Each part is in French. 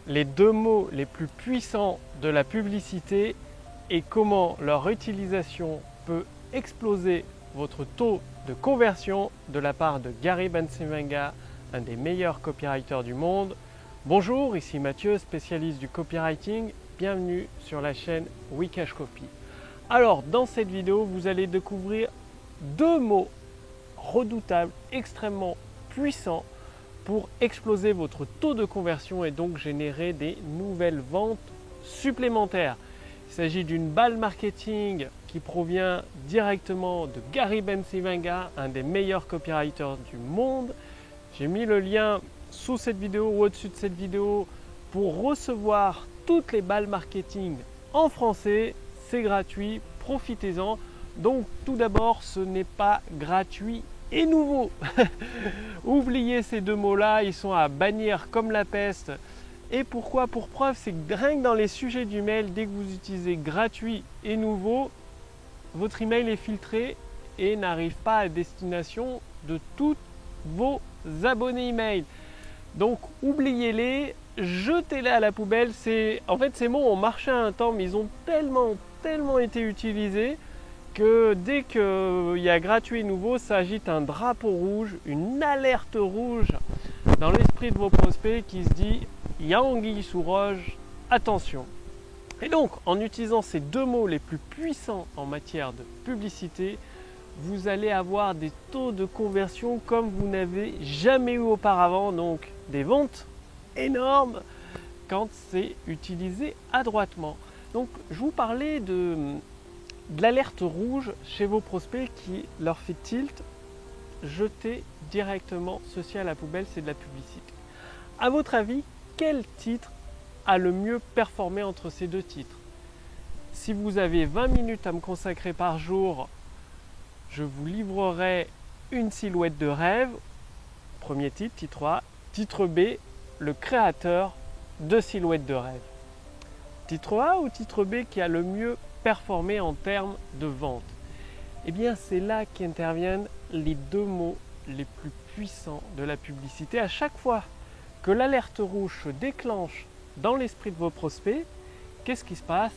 les deux mots les plus puissants de la publicité et comment leur utilisation peut exploser votre taux de conversion de la part de Gary Bencivenga, un des meilleurs copywriters du monde. Bonjour, ici Mathieu, spécialiste du copywriting. Bienvenue sur la chaîne Wikash Copy. Alors, dans cette vidéo, vous allez découvrir deux mots redoutables, extrêmement puissants pour exploser votre taux de conversion et donc générer des nouvelles ventes supplémentaires. Il s'agit d'une balle marketing qui provient directement de Gary Bencivenga, un des meilleurs copywriters du monde. J'ai mis le lien sous cette vidéo ou au-dessus de cette vidéo pour recevoir toutes les balles marketing en français. C'est gratuit, profitez-en. Donc tout d'abord, ce n'est pas gratuit et nouveau. Oubliez ces deux mots-là, ils sont à bannir comme la peste. Et pourquoi? Pour preuve, c'est que rien que dans les sujets du mail, dès que vous utilisez gratuit et nouveau, votre email est filtré et n'arrive pas à destination de tous vos abonnés email. Donc oubliez-les, jetez-les à la poubelle. En fait, ces mots ont marché un temps, mais ils ont tellement été utilisés que dès qu'il y a gratuit et nouveau, ça agite un drapeau rouge, une alerte rouge dans l'esprit de vos prospects qui se dit « il y a anguille sous roche, attention ». Et donc, en utilisant ces deux mots les plus puissants en matière de publicité, vous allez avoir des taux de conversion comme vous n'avez jamais eu auparavant, donc des ventes énormes quand c'est utilisé adroitement. Donc, je vous parlais de l'alerte rouge chez vos prospects qui leur fait tilt. Jetez directement ceci à la poubelle, c'est de la publicité. À votre avis, quel titre a le mieux performé entre ces deux titres? Si vous avez 20 minutes à me consacrer par jour, je vous livrerai une silhouette de rêve. Premier titre, titre A. Titre B, le créateur de silhouettes de rêve. Titre A ou titre B qui a le mieux performé en termes de vente? Eh bien, c'est là qu'interviennent les deux mots les plus puissants de la publicité. À chaque fois que l'alerte rouge se déclenche dans l'esprit de vos prospects, qu'est-ce qui se passe?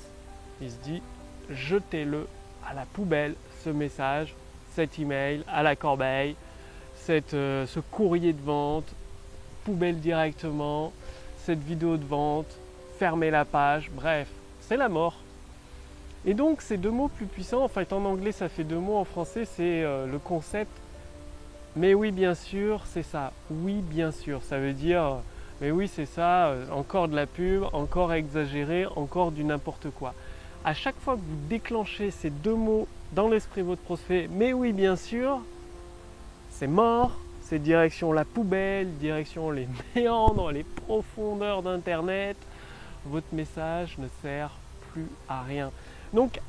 Il se dit, jetez-le à la poubelle, ce message, cet email, à la corbeille, ce courrier de vente, poubelle directement, cette vidéo de vente, fermez la page, bref, c'est la mort. Et donc ces deux mots plus puissants, en fait en anglais ça fait deux mots, en français c'est le concept « mais oui bien sûr », c'est ça, oui bien sûr, ça veut dire « mais oui c'est ça, encore de la pub, encore exagéré, encore du n'importe quoi ». À chaque fois que vous déclenchez ces deux mots dans l'esprit de votre prospect « mais oui bien sûr », c'est mort, c'est direction la poubelle, direction les méandres, les profondeurs d'internet, votre message ne sert plus à rien. Donc,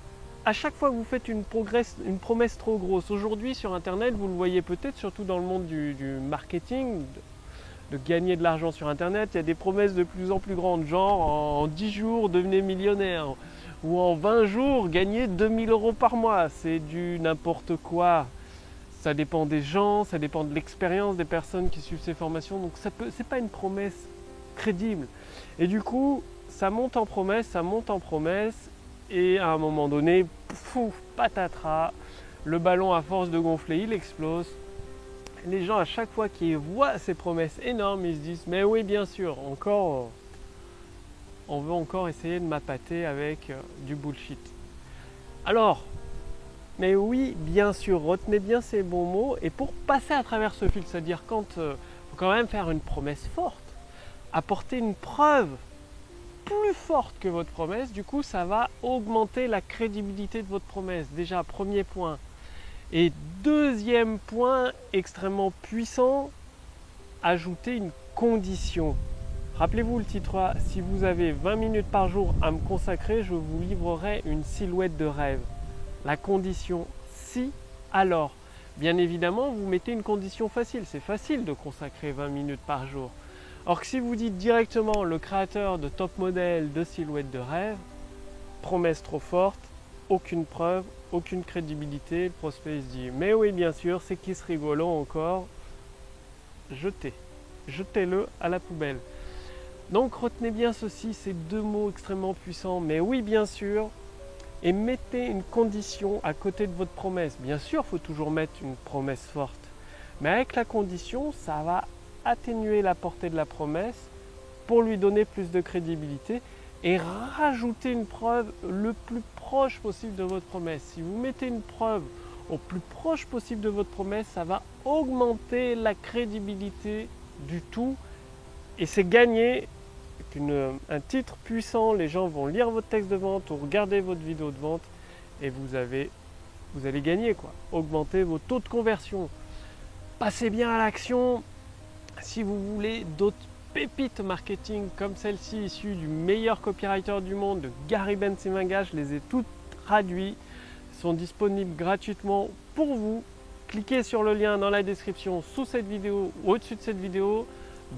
à chaque fois que vous faites une promesse trop grosse, aujourd'hui sur Internet, vous le voyez peut-être, surtout dans le monde du marketing, de gagner de l'argent sur Internet, il y a des promesses de plus en plus grandes, genre en 10 jours, devenez millionnaire, ou en 20 jours, gagnez 2000 € par mois. C'est du n'importe quoi. Ça dépend des gens, ça dépend de l'expérience des personnes qui suivent ces formations, donc c'est pas une promesse crédible. Et du coup, ça monte en promesse, et à un moment donné, pouf, patatras, le ballon à force de gonfler, il explose. Les gens, à chaque fois qu'ils voient ces promesses énormes, ils se disent « mais oui, bien sûr, encore, on veut encore essayer de m'appâter avec du bullshit ». Alors, mais oui, bien sûr, retenez bien ces bons mots, et pour passer à travers ce filtre, c'est-à-dire quand il faut quand même faire une promesse forte, apporter une preuve plus forte que votre promesse, du coup ça va augmenter la crédibilité de votre promesse. Déjà, premier point. Et deuxième point extrêmement puissant, ajouter une condition. Rappelez-vous le titre A, si vous avez 20 minutes par jour à me consacrer, je vous livrerai une silhouette de rêve. La condition, si, alors. Bien évidemment, vous mettez une condition facile. C'est facile de consacrer 20 minutes par jour. Or que si vous dites directement le créateur de top modèle de silhouette de rêve, promesse trop forte, aucune preuve, aucune crédibilité, le prospect se dit mais oui bien sûr, c'est qui ce rigolo encore, jetez-le à la poubelle. Donc retenez bien ceci, ces deux mots extrêmement puissants, mais oui bien sûr, et mettez une condition à côté de votre promesse. Bien sûr, il faut toujours mettre une promesse forte, mais avec la condition, ça va atténuer la portée de la promesse pour lui donner plus de crédibilité et rajouter une preuve le plus proche possible de votre promesse. Si vous mettez une preuve au plus proche possible de votre promesse, ça va augmenter la crédibilité du tout et c'est gagné. Un titre puissant, les gens vont lire votre texte de vente ou regarder votre vidéo de vente et vous allez gagner quoi, augmenter vos taux de conversion. Passez bien à l'action. Si vous voulez d'autres pépites marketing comme celle-ci issue du meilleur copywriter du monde, de Gary Bencivenga, je les ai toutes traduites, sont disponibles gratuitement pour vous. Cliquez sur le lien dans la description sous cette vidéo ou au-dessus de cette vidéo,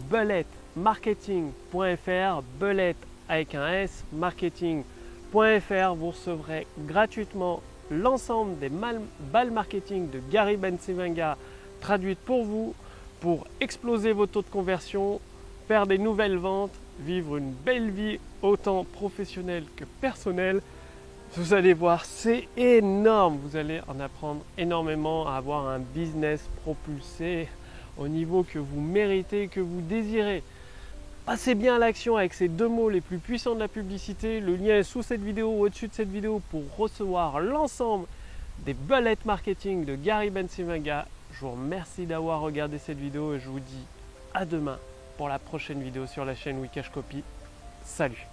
bulletmarketing.fr, bullet avec un S, marketing.fr, vous recevrez gratuitement l'ensemble des balles marketing de Gary Bencivenga traduites pour vous, pour exploser vos taux de conversion, faire des nouvelles ventes, vivre une belle vie autant professionnelle que personnelle. Vous allez voir, c'est énorme. Vous allez en apprendre énormément à avoir un business propulsé au niveau que vous méritez, que vous désirez. Passez bien à l'action avec ces deux mots les plus puissants de la publicité. Le lien est sous cette vidéo ou au-dessus de cette vidéo pour recevoir l'ensemble des bullet marketing de Gary Bencivenga. Je vous remercie d'avoir regardé cette vidéo et je vous dis à demain pour la prochaine vidéo sur la chaîne Wikash Copy. Salut!